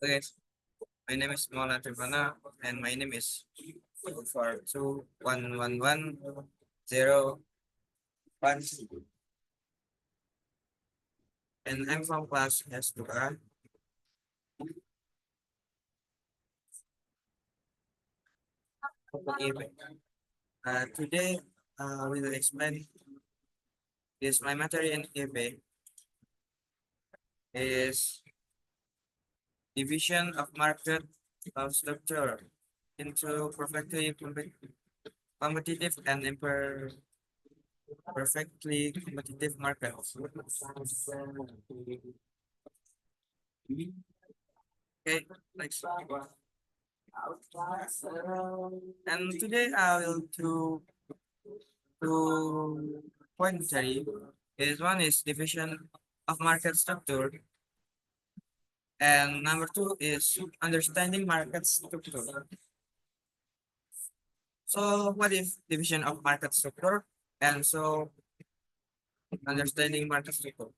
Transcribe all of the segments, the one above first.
Okay, my name is Mona Trivana and my name is 4211101, and I'm from class S2A. Today, we will explain this. My material in EB is division of market structure into competitive and perfectly competitive markets. Okay, next. And today I will do two points three is one is division of market structure, and number two is understanding market structure. So what is division of market structure, and so understanding market structure?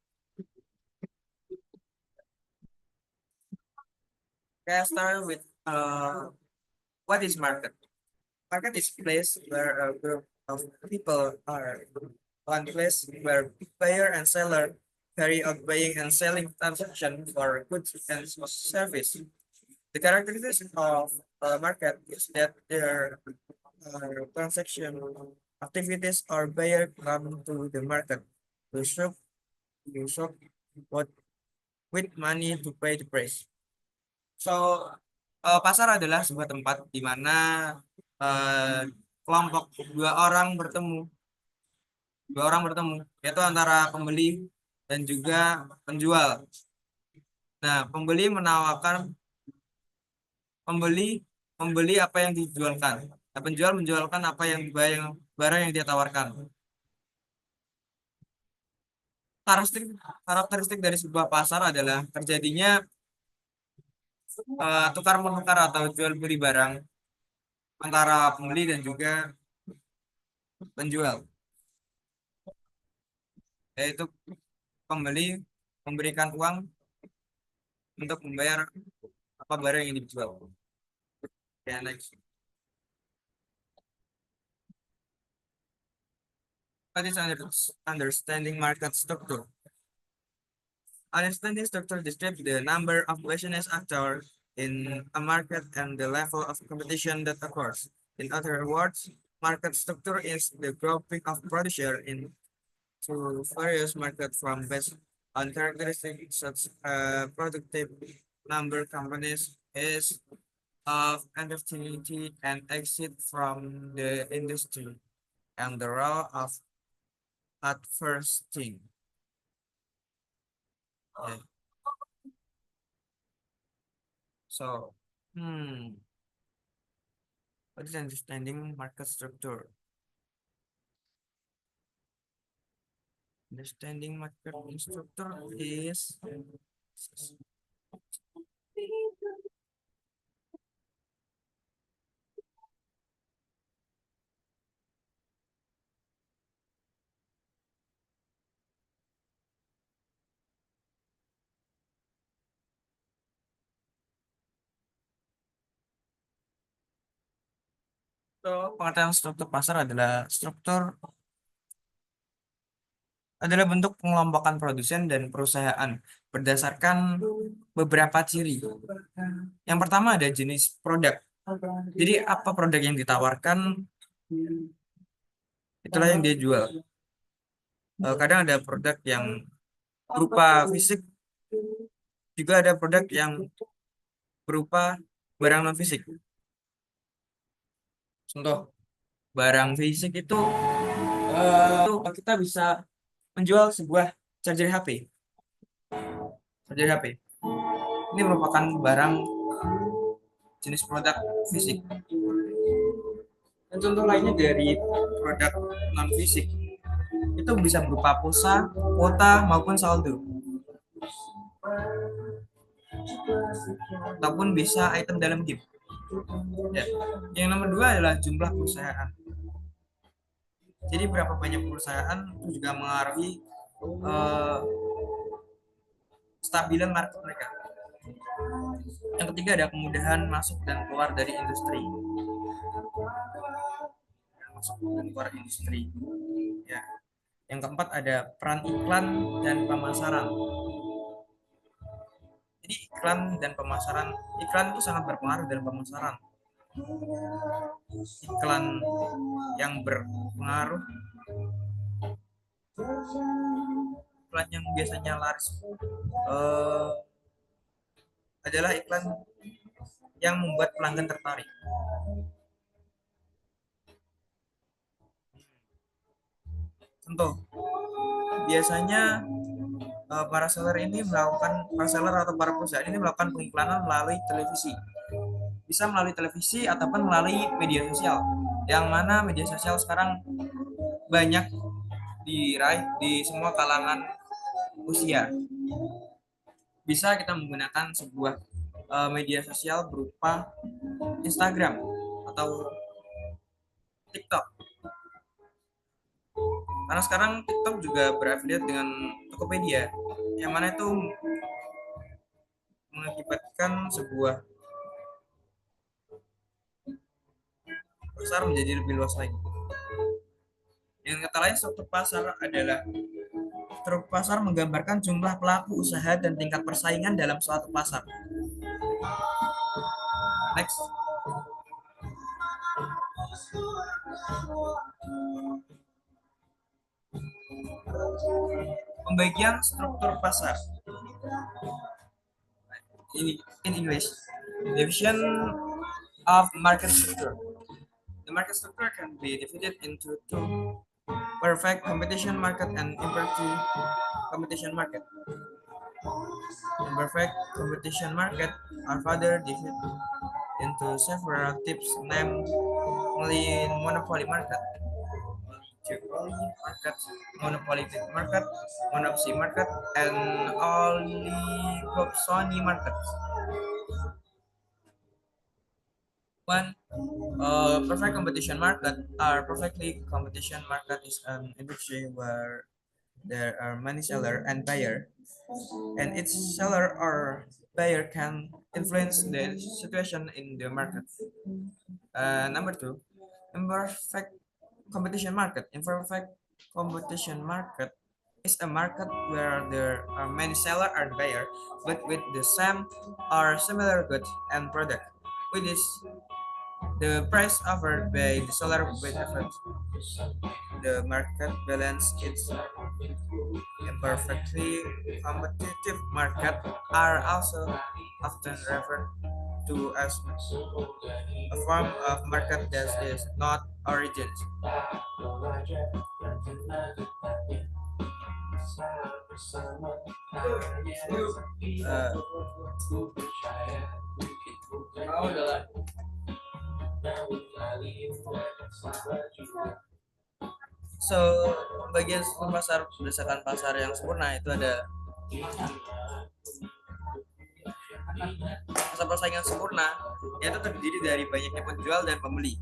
Okay, I start with what is market? Market is place where a group of people are one place where buyer and seller carry out buying and selling transaction for goods and service. The characteristics of a market is that there are transaction activities or buyer come to the market to shop what with money to pay the price. So pasar adalah sebuah tempat di mana eh, kelompok dua orang bertemu, yaitu antara pembeli dan juga penjual. Nah, pembeli membeli apa yang dijualkan. Nah, penjual menjualkan apa yang barang yang dia tawarkan. Karakteristik karakteristik dari sebuah pasar adalah terjadinya tukar menukar atau jual beli barang antara pembeli dan juga penjual, yaitu pembeli memberikan uang untuk membayar apa barang yang dijual. Ya, next. What is understanding market structure? Understanding structure describes the number of business actors in a market and the level of competition that occurs. In other words, market structure is the grouping of producers into various markets from based on characteristics such as productive number companies is of opportunity and exit from the industry and the role of at first thing. Yeah. So, what is understanding market structure? Understanding market structure is pengertian struktur pasar adalah bentuk pengelompokan produsen dan perusahaan berdasarkan beberapa ciri. Yang pertama ada jenis produk. Jadi apa produk yang ditawarkan, itulah yang dia jual. Kadang ada produk yang berupa fisik, juga ada produk yang berupa barang non fisik. Contoh, barang fisik itu kita bisa menjual sebuah charger HP. Charger HP. Ini merupakan barang jenis produk fisik. Dan contoh lainnya dari produk non fisik itu bisa berupa pulsa, kuota maupun saldo. Ataupun bisa item dalam game. Ya. Yang nomor dua adalah jumlah perusahaan. Jadi berapa banyak perusahaan itu juga mengaruhi stabilan market mereka. Yang ketiga ada kemudahan masuk dan keluar dari industri. Masuk dan keluar industri. Ya. Yang keempat ada peran iklan dan pemasaran. Jadi iklan itu sangat berpengaruh dalam pemasaran. Iklan yang berpengaruh, iklan yang biasanya laris adalah iklan yang membuat pelanggan tertarik. Contoh, biasanya para seller atau para perusahaan ini melakukan pengiklanan melalui televisi. Bisa melalui televisi ataupun melalui media sosial. Yang mana media sosial sekarang banyak diraih di semua kalangan usia. Bisa kita menggunakan sebuah media sosial berupa Instagram atau TikTok. Karena sekarang TikTok juga berafiliat dengan Tokopedia, yang mana itu mengakibatkan sebuah pasar menjadi lebih luas lagi. Dengan kata lain, struktur pasar menggambarkan jumlah pelaku usaha dan tingkat persaingan dalam suatu pasar. Next. Pembagian struktur pasar. In English, division of market structure. The market structure can be divided into two: perfect competition market and imperfect competition market. Imperfect competition market are further divided into several types, namely monopoly market, monopolistic market, monopoly market, and oligopoly market. One, perfect competition market competition market is an industry where there are many seller and buyer, and each seller or buyer can influence the situation in the market. Number two, imperfect competition market. Imperfect competition market is a market where there are many seller and buyer, but with the same or similar goods and product. With this, the price offered by the seller will affect the market balance. Its imperfectly competitive market are also often referred to as a form of market that is not origin. So, bagian pasar berdasarkan pasar yang sempurna itu ada pasar persaingan sempurna, yaitu terdiri dari banyaknya penjual dan pembeli.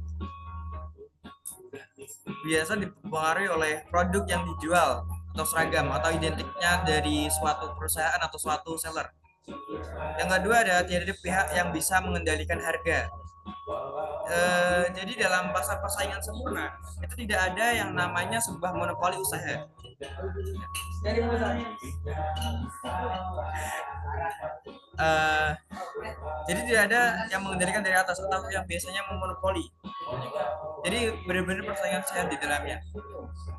Biasa dipengaruhi oleh produk yang dijual atau seragam atau identiknya dari suatu perusahaan atau suatu seller. Yang kedua ada tidak ada pihak yang bisa mengendalikan harga. Jadi dalam pasar persaingan sempurna itu tidak ada yang namanya sebuah monopoli usaha. Jadi tidak ada yang mengendalikan dari atas atau yang biasanya memonopoli. Jadi benar-benar persaingan sehat di dalamnya.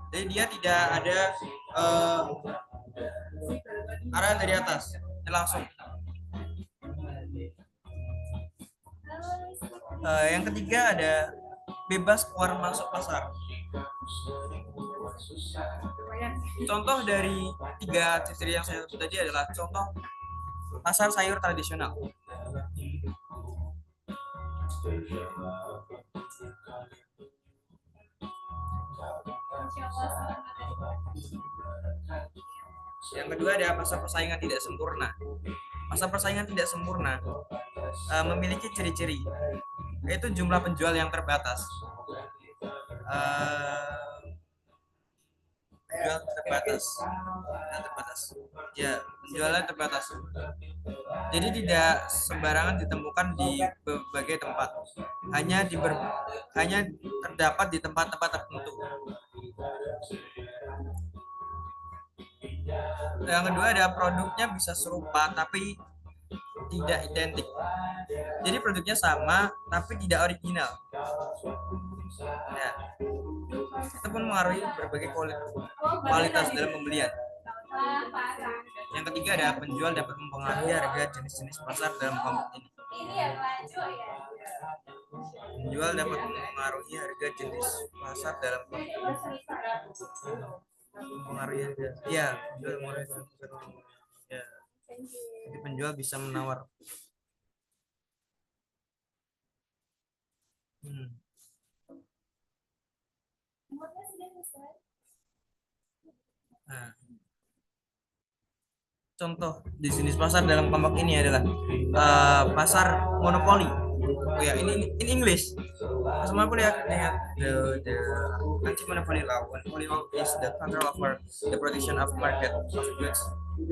Jadi dia tidak ada arahan dari atas, langsung. Yang ketiga ada bebas keluar masuk pasar. Contoh dari tiga kriteria yang saya sebut tadi adalah contoh pasar sayur tradisional. Yang kedua ada pasar persaingan tidak sempurna. Pasar persaingan tidak sempurna memiliki ciri-ciri, yaitu jumlah penjual yang terbatas, penjual terbatas. Ya, penjualnya terbatas. Jadi tidak sembarangan ditemukan di berbagai tempat. Hanya terdapat di tempat-tempat tertentu. Yang kedua ada produknya bisa serupa tapi tidak identik. Jadi produknya sama tapi tidak original. Ya, itu pun mengaruhi berbagai kualitas dalam pembelian. Yang ketiga ada penjual dapat mempengaruhi harga jenis-jenis pasar dalam konteks ini. Penjual dapat mempengaruhi harga jenis pasar dalam konteks mempengaruhi harga. Ya, penjual mempengaruhi. Ya. Jadi penjual bisa menawar. Nah, contoh di jenis pasar dalam kelompok ini adalah pasar monopoli. Oh ya, ini in English. Pasar monopoli artinya the anti-monopoly law. Monopoly law is the control over the protection of market of goods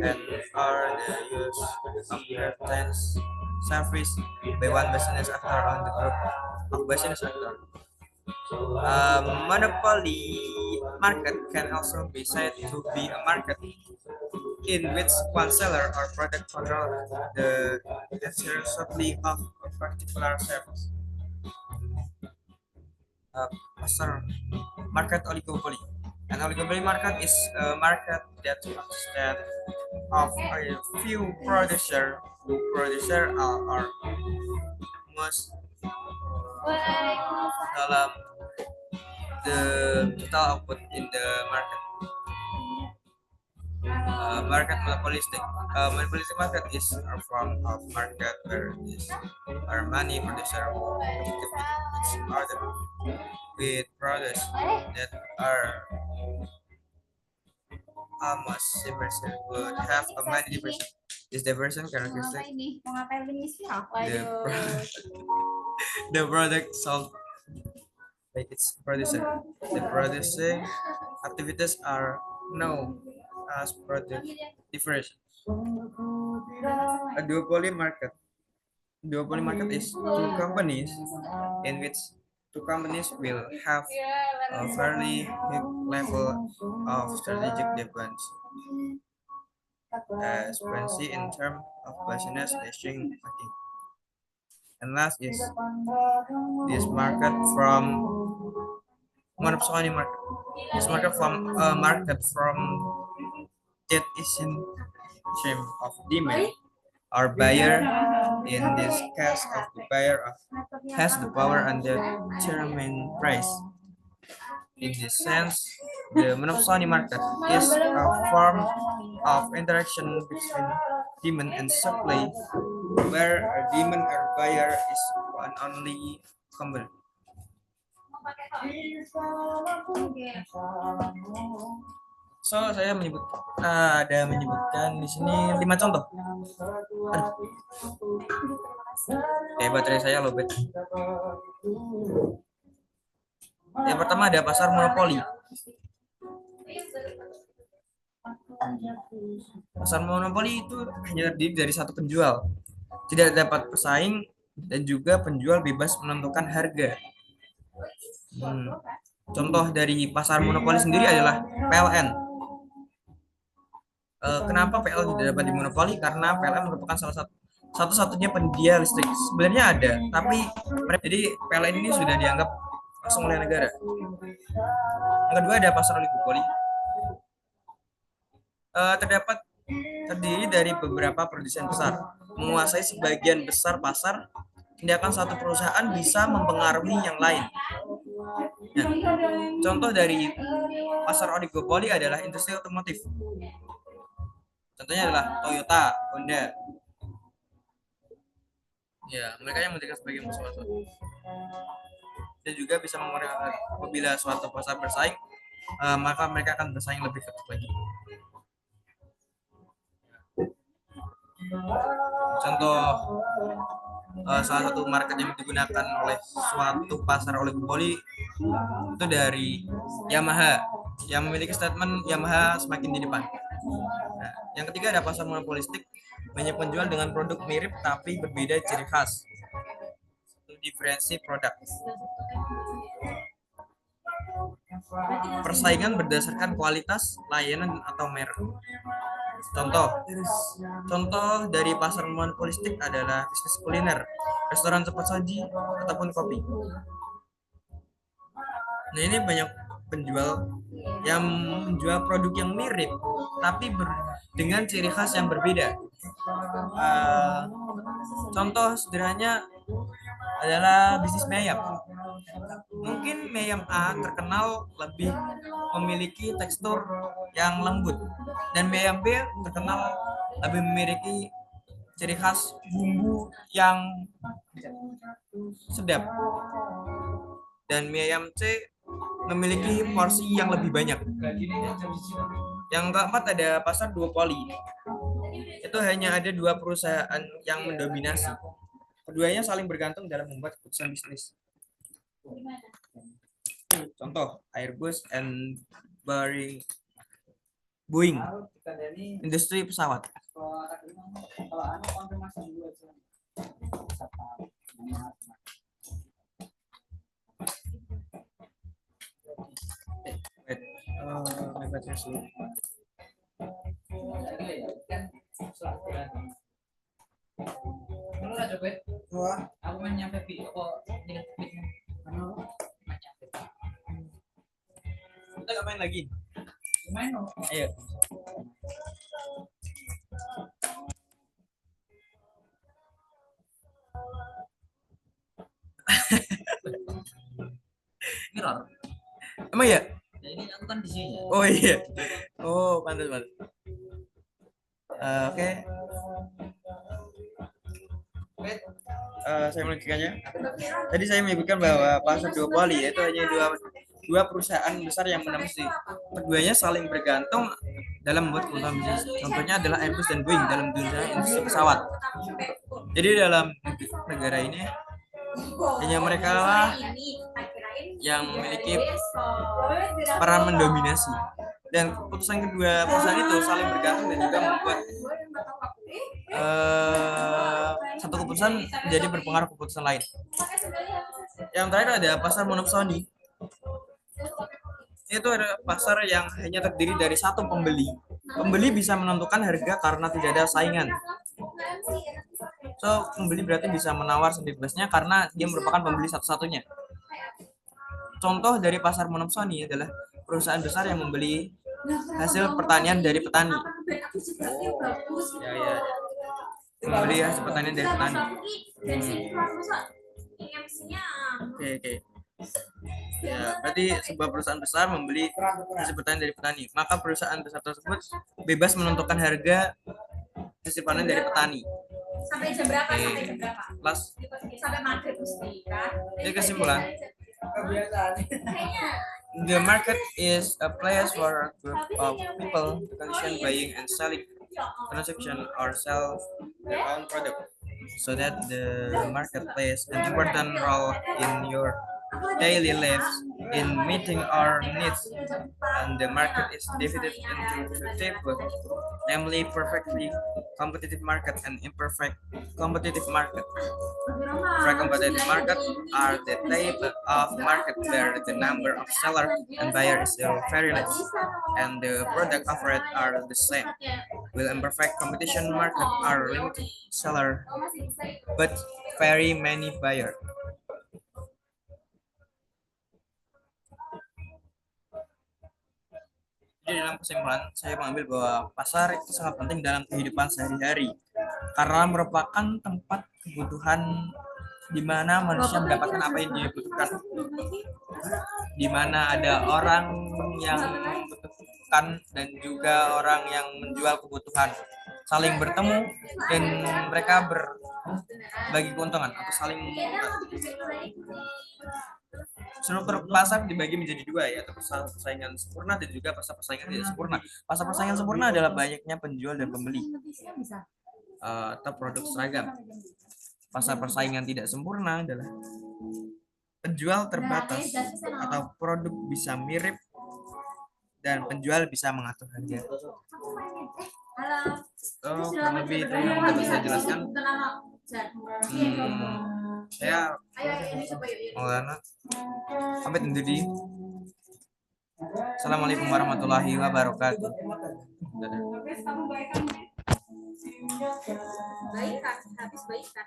and are the use of certain service by one business actor on the group of business actor. Monopoly market can also be said to be a market in which one seller or product control the exclusively of a particular service. Pasar market oligopoly. An oligopoly market is a market that consists of a few producer or most dalam the total output in the market. Market monopolistic. Monopolistic market is a form of market where is our money producer compete with each other with products that are almost diversion would have a many diversion. This diversion characteristic the product sold by its producer. The producing activities are known as product diversion. A duopoly market. Duopoly market is two companies in which two companies will have a fairly high level of strategic difference. Expensive in terms of business decision making. And last is this market from monopoly market. This market from a market from that is in terms of demand. Our buyer, in this case of the buyer has the power and the determine price. In this sense, the monopoly market is a form of interaction between demand and supply, where a demand or buyer is one only company. So saya ada menyebutkan di sini 5 contoh. Baterai saya lowbat. Yang pertama ada pasar monopoli. Pasar monopoli itu hanya terdiri dari satu penjual, tidak dapat pesaing, dan juga penjual bebas menentukan harga. Contoh dari pasar monopoli sendiri adalah PLN. Kenapa PLN tidak dapat dimonopoli? Karena PLN merupakan salah satu-satunya penyedia listrik. Sebenarnya ada, tapi jadi PLN ini sudah dianggap langsung oleh negara. Yang kedua ada pasar oligopoli. Terdiri dari beberapa produsen besar, menguasai sebagian besar pasar. Tindakan satu perusahaan bisa mempengaruhi yang lain. Nah, contoh dari pasar oligopoli adalah industri otomotif. Contohnya adalah Toyota, Honda. Ya, mereka yang mendirikan sebagai musuh. Dan juga bisa mempengaruhi apabila suatu pasar bersaing, maka mereka akan bersaing lebih ketat lagi. Contoh salah satu market yang digunakan oleh suatu pasar oligopoli itu dari Yamaha. yang memiliki statement Yamaha semakin di depan. Nah, yang ketiga ada pasar monopolistik, banyak penjual dengan produk mirip tapi berbeda ciri khas. Diferensi produk. Persaingan berdasarkan kualitas, layanan atau merek. Contoh, contoh dari pasar monopolistik adalah bisnis kuliner, restoran cepat saji, ataupun kopi. Nah ini banyak penjual yang menjual produk yang mirip, tapi dengan ciri khas yang berbeda. Contoh sederhananya adalah bisnis mie ayam. Mungkin mie ayam A terkenal lebih memiliki tekstur yang lembut, dan mie ayam B terkenal lebih memiliki ciri khas bumbu yang sedap, dan mie ayam C memiliki porsi yang lebih banyak. Yang keempat ada pasar duopoli. Itu hanya ada dua perusahaan yang mendominasi. Keduanya saling bergantung dalam membuat keputusan bisnis. Contoh Airbus and Boeing, industri pesawat. Aku main nyampe kok kita gak main lagi. main no. Ayo. Mirror. Emang ya? Nah, ini aku kan di sini. Oh iya. Oh, pantas. Oke. Saya melanjutkannya. Tadi saya menyebutkan bahwa pasar duopoli yaitu hanya dua perusahaan besar yang mendominasi. Keduanya saling bergantung dalam membuat keputusan bisnis. Contohnya adalah Airbus dan Boeing dalam dunia industri pesawat. Jadi dalam negara ini hanya mereka lah yang memiliki peran mendominasi, dan keputusan kedua perusahaan itu saling bergantung dan juga membuat satu keputusan menjadi berpengaruh ke keputusan lain. Yang terakhir ada pasar monopsoni. Itu ada pasar yang hanya terdiri dari satu pembeli. Pembeli bisa menentukan harga karena tidak ada saingan. So, pembeli berarti bisa menawar sebebasnya karena dia merupakan pembeli satu-satunya. Contoh dari pasar monopsoni adalah perusahaan besar yang membeli hasil pertanian dari petani. Ya. Membeli hasil pertanian dari petani. Oke. Ya, berarti sebuah perusahaan besar membeli hasil pertanian dari petani. Maka perusahaan besar tersebut bebas menentukan harga hasil panen dari petani. Sampai jam berapa? Sampai jam berapa? Plus. Sampai maghrib mesti kan? Jadi kesimpulan. The market is a place for a group of people to condition buying and selling transaction or sell their own product, so that the market plays an important role in your daily lives in meeting our needs, and the market is divided into two types, namely perfectly competitive market and imperfect competitive market. Perfect competitive market are the type of market where the number of seller and buyer is very less and the product offered are the same. While imperfect competition market are limited seller but very many buyer. Jadi dalam kesimpulan, saya mengambil bahwa pasar itu sangat penting dalam kehidupan sehari-hari karena merupakan tempat kebutuhan di mana manusia mendapatkan apa yang dia butuhkan, di mana ada orang yang membutuhkan dan juga orang yang menjual kebutuhan saling bertemu dan mereka berbagi keuntungan atau saling menguntungkan. Struktur pasar dibagi menjadi dua, yaitu pasar persaingan sempurna dan juga pasar persaingan tidak sempurna. Pasar persaingan sempurna adalah banyaknya penjual dan pembeli atau produk seragam. Pasar persaingan tidak sempurna adalah penjual terbatas atau produk bisa mirip dan penjual bisa mengatur harga. Halo. Oh, kurang lebih itu yang dapat saya jelaskan. Saya Ayo ini coba yuk. Maulana pamit undur diri. Assalamualaikum warahmatullahi wabarakatuh. Dadah. Baikan, habis baikan.